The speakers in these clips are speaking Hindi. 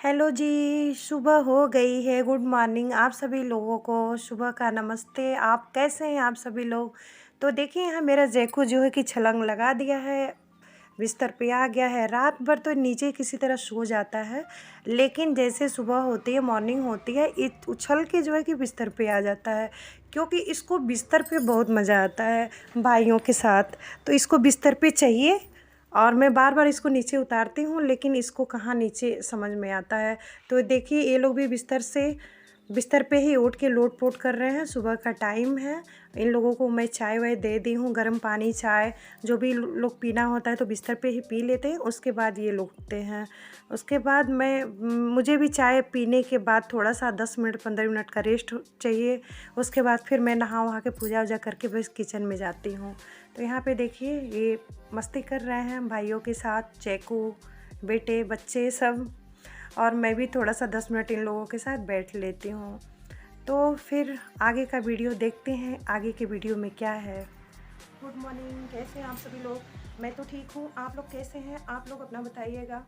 हेलो जी, सुबह हो गई है। गुड मॉर्निंग आप सभी लोगों को, सुबह का नमस्ते। आप कैसे हैं आप सभी लोग? तो देखिए यहाँ मेरा जैकू जो है कि छलांग लगा दिया है, बिस्तर पे आ गया है। रात भर तो नीचे किसी तरह सो जाता है, लेकिन जैसे सुबह होती है, मॉर्निंग होती है, उछल के जो है कि बिस्तर पे आ जाता है, क्योंकि इसको बिस्तर पे बहुत मज़ा आता है भाइयों के साथ। तो इसको बिस्तर पे चाहिए और मैं बार बार इसको नीचे उतारती हूँ, लेकिन इसको कहाँ नीचे समझ में आता है। तो देखिए ये लोग भी बिस्तर पे ही उठ के लोट-पोट कर रहे हैं। सुबह का टाइम है। इन लोगों को मैं चाय वाय दे दी हूँ, गर्म पानी, चाय जो भी लोग पीना होता है तो बिस्तर पे ही पी लेते हैं। उसके बाद ये लोग उठते हैं। उसके बाद मुझे भी चाय पीने के बाद थोड़ा-सा 10 मिनट 15 मिनट का रेस्ट चाहिए। उसके बाद फिर मैं नहा-वहा के पूजा-वूजा करके बस किचन में जाती हूँ। तो यहाँ पे देखिए ये मस्ती कर रहे हैं भाइयों के साथ, चैकू, बेटे, बच्चे सब। और मैं भी थोड़ा-सा 10 मिनट इन लोगों के साथ बैठ लेती हूँ। तो फिर आगे का वीडियो देखते हैं, आगे के वीडियो में क्या है। गुड मॉर्निंग, कैसे हैं आप सभी लोग? मैं तो ठीक हूँ, आप लोग कैसे हैं? आप लोग अपना बताइएगा।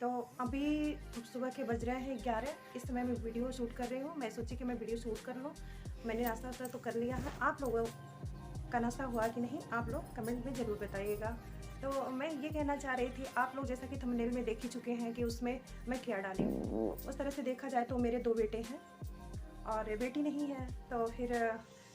तो अभी सुबह के बज रहे हैं 11। इस समय मैं वीडियो शूट कर रही हूँ। मैं सोची कि मैं वीडियो शूट कर लूँ। मैंने नाश्ता-वास्ता तो कर लिया है। आप लोगों का नाश्ता हुआ कि नहीं, आप लोग कमेंट में ज़रूर बताइएगा। तो मैं ये कहना चाह रही थी, आप लोग जैसा कि थंबनेल में देख ही चुके हैं कि उसमें मैं क्या डाली हूँ। उस तरह से देखा जाए तो मेरे 2 बेटे हैं और बेटी नहीं है। तो फिर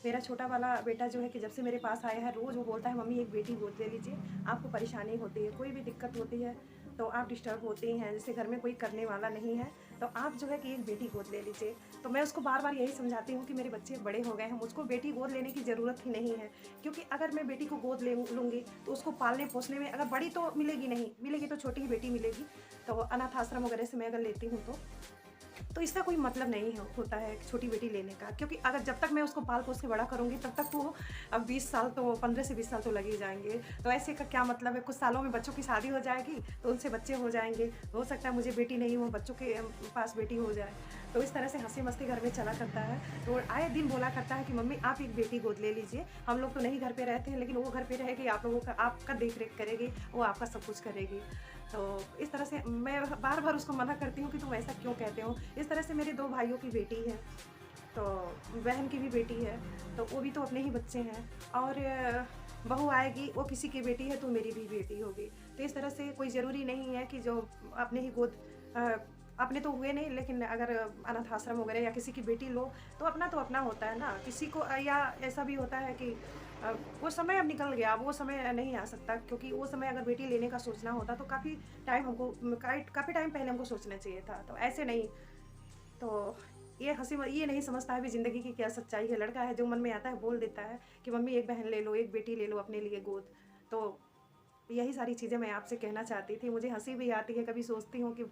मेरा छोटा वाला बेटा जो है कि जब से मेरे पास आया है, रोज़ वो बोलता है मम्मी एक बेटी गोद ले लीजिए, आपको परेशानी होती है, कोई भी दिक्कत होती है तो आप डिस्टर्ब होती हैं, जैसे घर में कोई करने वाला नहीं है तो आप जो है कि एक बेटी गोद ले लीजिए। तो मैं उसको बार बार यही समझाती हूँ कि मेरे बच्चे बड़े हो गए हैं, मुझको बेटी गोद लेने की ज़रूरत ही नहीं है, क्योंकि अगर मैं बेटी को गोद ले लूँगी तो उसको पालने पोसने में अगर बड़ी तो मिलेगी नहीं, मिलेगी तो छोटी ही बेटी मिलेगी। तो अनाथ आश्रम वगैरह से मैं अगर लेती हूँ तो इसका कोई मतलब नहीं होता है छोटी बेटी लेने का, क्योंकि अगर जब तक मैं उसको पाल पोस के बड़ा करूँगी तब तक तो अब 20 साल तो 15 से 20 साल तो लग ही जाएंगे। तो ऐसे का क्या मतलब है, कुछ सालों में बच्चों की शादी हो जाएगी तो उनसे बच्चे हो जाएंगे, हो सकता है मुझे बेटी नहीं हो, बच्चों के पास बेटी हो जाए। तो इस तरह से हंसी मस्ती घर में चला करता है। तो आए दिन बोला करता है कि मम्मी आप एक बेटी गोद ले लीजिए, हम लोग तो नहीं घर पे रहते हैं, लेकिन वो घर पे रहेगी, आप लोगों का आपका देख रेख करेगी, वो आपका सब कुछ करेगी। तो इस तरह से मैं बार बार उसको मना करती हूँ कि तुम ऐसा क्यों कहते हो। इस तरह से मेरे 2 भाइयों की बेटी है, तो बहन की भी बेटी है, तो वो भी तो अपने ही बच्चे हैं। और बहू आएगी, वो किसी की बेटी है तो मेरी भी बेटी होगी। तो इस तरह से कोई ज़रूरी नहीं है कि जो अपने ही गोद अपने तो हुए नहीं, लेकिन अगर अनाथ आश्रम वगैरह या किसी की बेटी लो तो अपना होता है ना। किसी को या ऐसा भी होता है कि वो समय अब निकल गया, वो समय नहीं आ सकता, क्योंकि वो समय अगर बेटी लेने का सोचना होता तो काफ़ी टाइम पहले हमको सोचना चाहिए था। तो ऐसे नहीं। तो ये नहीं समझता है भी ज़िंदगी की क्या सच्चाई है। लड़का है, जो मन में आता है बोल देता है कि मम्मी एक बहन ले लो, एक बेटी ले लो अपने लिए गोद। तो यही सारी चीज़ें मैं आपसे कहना चाहती थी। मुझे हँसी भी आती है, कभी सोचती हूँ कि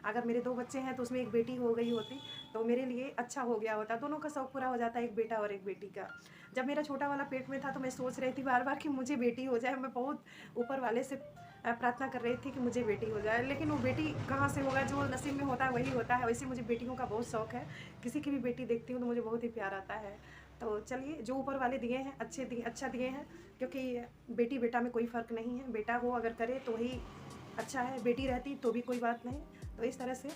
अगर मेरे 2 बच्चे हैं तो उसमें एक बेटी हो गई होती तो मेरे लिए अच्छा हो गया होता। दोनों का शौक पूरा हो जाता है, एक बेटा और एक बेटी का। जब मेरा छोटा वाला पेट में था तो मैं सोच रही थी बार-बार कि मुझे बेटी हो जाए। मैं बहुत ऊपर वाले से प्रार्थना कर रही थी कि मुझे बेटी हो जाए, लेकिन वो बेटी कहाँ से होगा, जो नसीब में होता है वही होता है। वैसे मुझे बेटियों का बहुत शौक है, किसी की भी बेटी देखती हूँ तो मुझे बहुत ही प्यार आता है। तो चलिए, जो ऊपर वाले दिए हैं अच्छा दिए हैं, क्योंकि बेटी बेटा में कोई फ़र्क नहीं है। बेटा वो अगर करे तो ही अच्छा है, बेटी रहती तो भी कोई बात नहीं। तो इस तरह से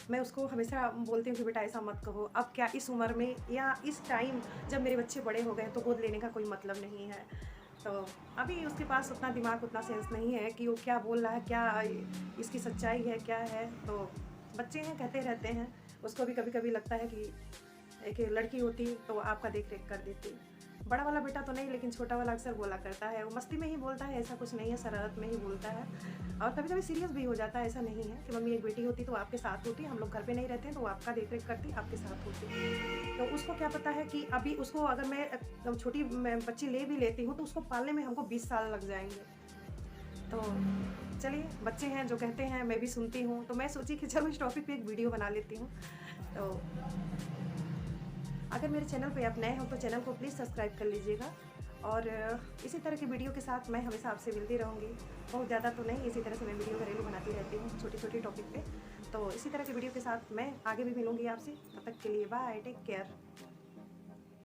मैं उसको हमेशा बोलती हूँ कि बेटा ऐसा मत कहो। अब क्या इस उम्र में या इस टाइम जब मेरे बच्चे बड़े हो गए तो गोद लेने का कोई मतलब नहीं है। तो अभी उसके पास उतना दिमाग, उतना सेंस नहीं है कि वो क्या बोल रहा है, क्या इसकी सच्चाई है, क्या है। तो बच्चे हैं, कहते रहते हैं। उसको भी कभी-कभी लगता है कि एक लड़की होती तो आपका देख रेख कर देती। बड़ा वाला बेटा तो नहीं, लेकिन छोटा वाला अक्सर बोला करता है। वो मस्ती में ही बोलता है, ऐसा कुछ नहीं है, शरारत में ही बोलता है। और कभी-कभी सीरियस भी हो जाता है। ऐसा नहीं है कि मम्मी एक बेटी होती तो आपके साथ होती, हम लोग घर पे नहीं रहते हैं तो वो आपका देख रेख करती, आपके साथ होती। तो उसको क्या पता है कि अभी उसको अगर मैं छोटी बच्ची ले भी लेती हूँ तो उसको पालने में हमको 20 साल लग जाएंगे। तो चलिए, बच्चे हैं जो कहते हैं, मैं भी सुनती हूँ। तो मैं सोची कि चलो इस टॉपिक पे एक वीडियो बना लेती हूँ। तो अगर मेरे चैनल पे आप नए हो तो चैनल को प्लीज़ सब्सक्राइब कर लीजिएगा। और इसी तरह की वीडियो के साथ मैं हमेशा आपसे मिलती रहूँगी। बहुत ज़्यादा तो नहीं, इसी तरह से मैं वीडियो घरेलू बनाती रहती हूँ, छोटी-छोटी टॉपिक पे। तो इसी तरह की वीडियो के साथ मैं आगे भी मिलूँगी आपसे। तब तक के लिए बाय, टेक केयर।